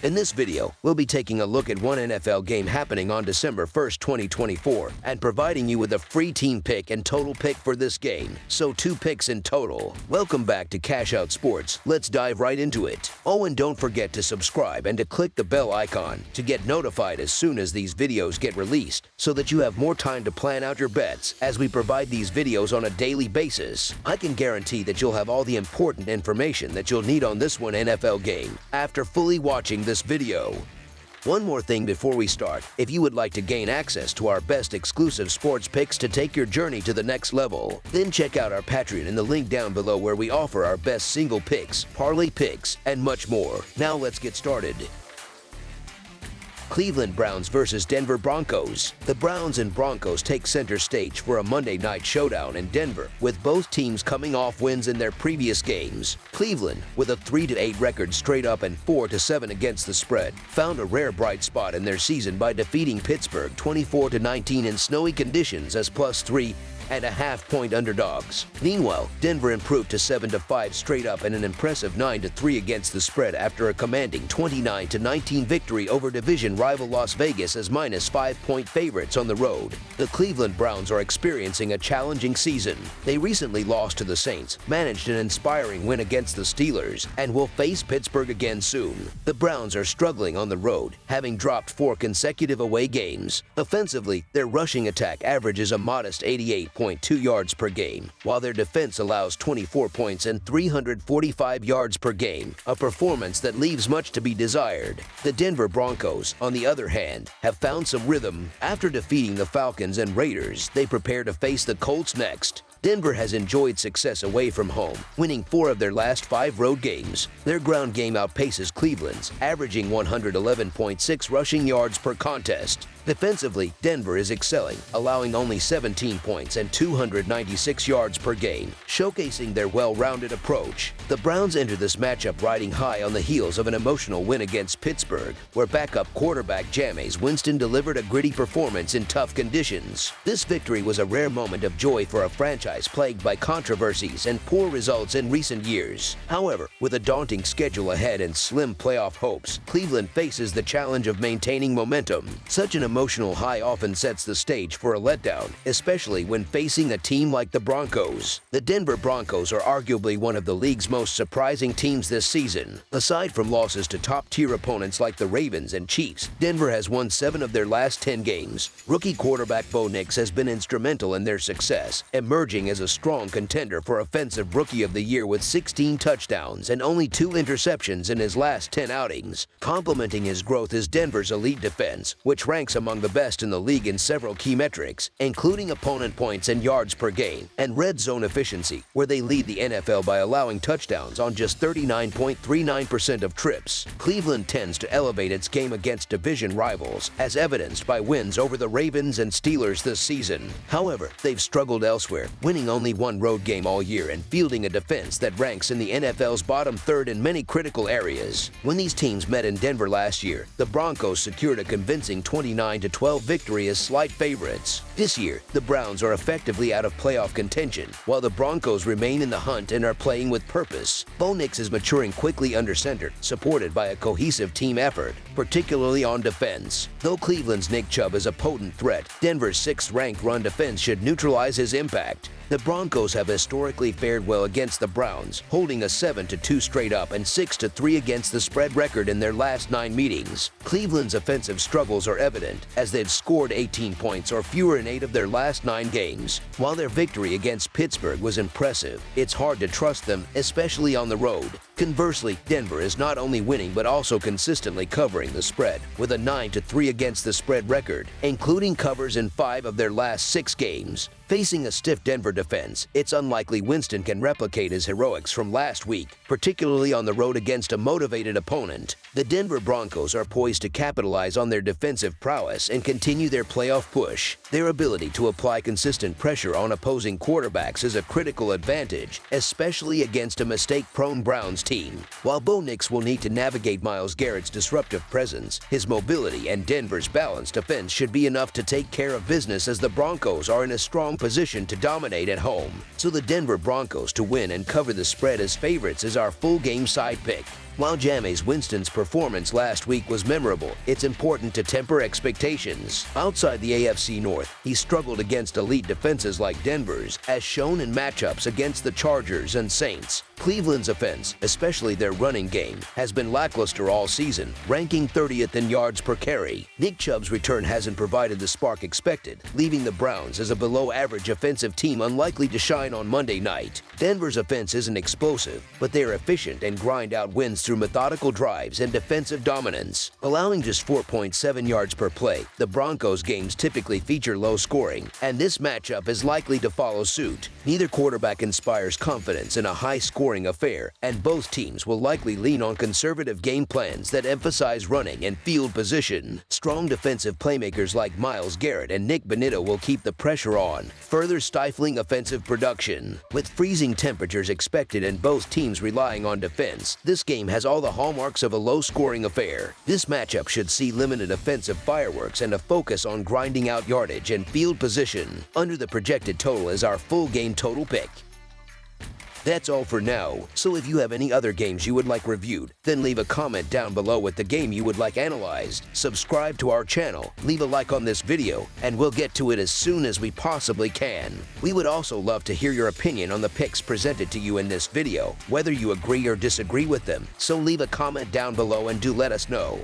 In this video, we'll be taking a look at one NFL game happening on December 1st, 2024, and providing you with a free team pick and total pick for this game, so 2 picks in total. Welcome back to Cash Out Sports. Let's dive right into it. Oh, and don't forget to subscribe and to click the bell icon to get notified as soon as these videos get released, so that you have more time to plan out your bets as we provide these videos on a daily basis. I can guarantee that you'll have all the important information that you'll need on this one NFL game after fully watching this video. One more thing before we start: if you would like to gain access to our best exclusive sports picks to take your journey to the next level, then check out our Patreon in the link down below, where we offer our best single picks, parlay picks, and much more. Now let's get started. Cleveland Browns versus Denver Broncos. The Browns and Broncos take center stage for a Monday night showdown in Denver, with both teams coming off wins in their previous games. Cleveland, with a 3-8 record straight up and 4-7 against the spread, found a rare bright spot in their season by defeating Pittsburgh 24-19 in snowy conditions as +3.5-point underdogs. Meanwhile, Denver improved to 7-5 straight up and an impressive 9-3 against the spread after a commanding 29-19 victory over division rival Las Vegas as -5-point favorites on the road. The Cleveland Browns are experiencing a challenging season. They recently lost to the Saints, managed an inspiring win against the Steelers, and will face Pittsburgh again soon. The Browns are struggling on the road, having dropped 4 consecutive away games. Offensively, their rushing attack averages a modest 88.2 yards per game, while their defense allows 24 points and 345 yards per game, a performance that leaves much to be desired. The Denver Broncos, on the other hand, have found some rhythm. After defeating the Falcons and Raiders, they prepare to face the Colts next. Denver has enjoyed success away from home, winning 4 of their last 5 road games. Their ground game outpaces Cleveland's, averaging 111.6 rushing yards per contest. Defensively, Denver is excelling, allowing only 17 points and 296 yards per game, showcasing their well-rounded approach. The Browns enter this matchup riding high on the heels of an emotional win against Pittsburgh, where backup quarterback Jameis Winston delivered a gritty performance in tough conditions. This victory was a rare moment of joy for a franchise plagued by controversies and poor results in recent years. However, with a daunting schedule ahead and slim playoff hopes, Cleveland faces the challenge of maintaining momentum. Such an emotional high often sets the stage for a letdown, especially when facing a team like the Broncos. The Denver Broncos are arguably one of the league's most surprising teams this season. Aside from losses to top-tier opponents like the Ravens and Chiefs, Denver has won 7 of their last 10 games. Rookie quarterback Bo Nix has been instrumental in their success, emerging as a strong contender for Offensive Rookie of the Year with 16 touchdowns and only 2 interceptions in his last 10 outings. Complementing his growth is Denver's elite defense, which ranks among the best in the league in several key metrics, including opponent points and yards per game, and red zone efficiency, where they lead the NFL by allowing touchdowns on just 39.39% of trips. Cleveland tends to elevate its game against division rivals, as evidenced by wins over the Ravens and Steelers this season. However, they've struggled elsewhere, winning only 1 road game all year and fielding a defense that ranks in the NFL's bottom third in many critical areas. When these teams met in Denver last year, the Broncos secured a convincing 29-12 victory as slight favorites. This year, the Browns are effectively out of playoff contention, while the Broncos remain in the hunt and are playing with purpose. Bo Nix is maturing quickly under center, supported by a cohesive team effort, particularly on defense. Though Cleveland's Nick Chubb is a potent threat, Denver's 6th-ranked run defense should neutralize his impact. The Broncos have historically fared well against the Browns, holding a 7-2 straight up and 6-3 against the spread record in their last 9 meetings. Cleveland's offensive struggles are evident, as they've scored 18 points or fewer in 8 of their last 9 games. While their victory against Pittsburgh was impressive, it's hard to trust them, especially on the road. Conversely, Denver is not only winning but also consistently covering the spread, with a 9-3 against the spread record, including covers in 5 of their last 6 games. Facing a stiff Denver defense, it's unlikely Winston can replicate his heroics from last week, particularly on the road against a motivated opponent. The Denver Broncos are poised to capitalize on their defensive prowess and continue their playoff push. Their ability to apply consistent pressure on opposing quarterbacks is a critical advantage, especially against a mistake-prone Browns team. While Bo Nix will need to navigate Myles Garrett's disruptive presence, his mobility and Denver's balanced defense should be enough to take care of business, as the Broncos are in a strong position to dominate at home. So the Denver Broncos to win and cover the spread as favorites is our full game side pick. While Jameis Winston's performance last week was memorable, it's important to temper expectations. Outside the AFC North, he struggled against elite defenses like Denver's, as shown in matchups against the Chargers and Saints. Cleveland's offense, especially their running game, has been lackluster all season, ranking 30th in yards per carry. Nick Chubb's return hasn't provided the spark expected, leaving the Browns as a below-average offensive team unlikely to shine on Monday night. Denver's offense isn't explosive, but they are efficient and grind out wins through methodical drives and defensive dominance. Allowing just 4.7 yards per play, the Broncos games typically feature low scoring, and this matchup is likely to follow suit. Neither quarterback inspires confidence in a high-scoring affair, and both teams will likely lean on conservative game plans that emphasize running and field position. Strong defensive playmakers like Myles Garrett and Nick Bonitto will keep the pressure on, further stifling offensive production. With freezing temperatures expected and both teams relying on defense, this game has all the hallmarks of a low-scoring affair. This matchup should see limited offensive fireworks and a focus on grinding out yardage and field position. Under the projected total is our full game total pick. That's all for now, so if you have any other games you would like reviewed, then leave a comment down below with the game you would like analyzed. Subscribe to our channel, leave a like on this video, and we'll get to it as soon as we possibly can. We would also love to hear your opinion on the picks presented to you in this video, whether you agree or disagree with them, so leave a comment down below and do let us know.